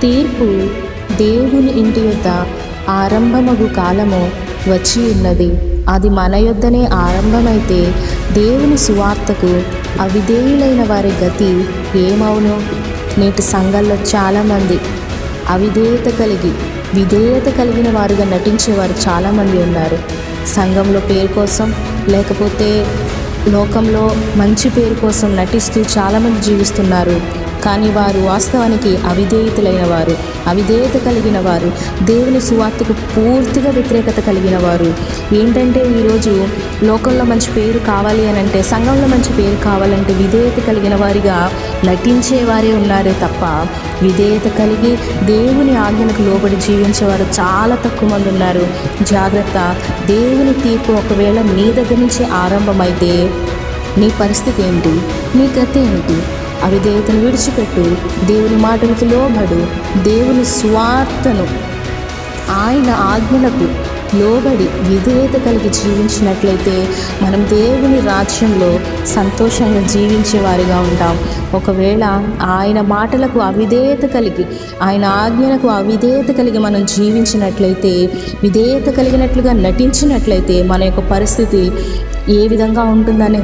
తీర్పు దేవుని ఇంటి యొద్ద ఆరంభమగు కాలము వచ్చి ఉన్నది. అది మన యొద్దనే ఆరంభమైతే దేవుని సువార్తకు అవిధేయులైన వారి గతి ఏమవును? నేటి సంఘాల్లో చాలామంది విధేయత కలిగిన వారుగా నటించేవారు చాలామంది ఉన్నారు. సంఘంలో పేరు కోసం, లేకపోతే లోకంలో మంచి పేరు కోసం నటిస్తూ చాలామంది జీవిస్తున్నారు. కానీ వారు వాస్తవానికి అవిధేయత కలిగిన వారు, దేవుని సువార్తకు పూర్తిగా వ్యతిరేకత కలిగిన వారు. ఏంటంటే ఈరోజు లోకంలో మంచి పేరు కావాలి అని అంటే, సంఘంలో మంచి పేరు కావాలంటే విధేయత కలిగిన వారిగా నటించేవారే ఉన్నారే తప్ప, విధేయత కలిగి దేవుని ఆజ్ఞలకు లోబడి జీవించేవారు చాలా తక్కువ మంది ఉన్నారు. జాగ్రత్త. దేవుని తీర్పు ఒకవేళ నీ దగ్గర నుంచి ఆరంభమైతే నీ పరిస్థితి ఏంటి? నీ గతి ఏంటి? అవిధేయతను విడిచిపెట్టు, దేవుని మాటలకు లోబడు. దేవుని స్వార్థను, ఆయన ఆజ్ఞలకు లోబడి విధేయత కలిగి జీవించినట్లయితే మనం దేవుని రాజ్యంలో సంతోషంగా జీవించే వారిగా ఉంటాం. ఒకవేళ ఆయన మాటలకు అవిధేయత కలిగి, ఆయన ఆజ్ఞలకు అవిధేయత కలిగి మనం జీవించినట్లయితే, విధేయత కలిగినట్లుగా నటించినట్లయితే మన యొక్క పరిస్థితి ఏ విధంగా ఉంటుందనే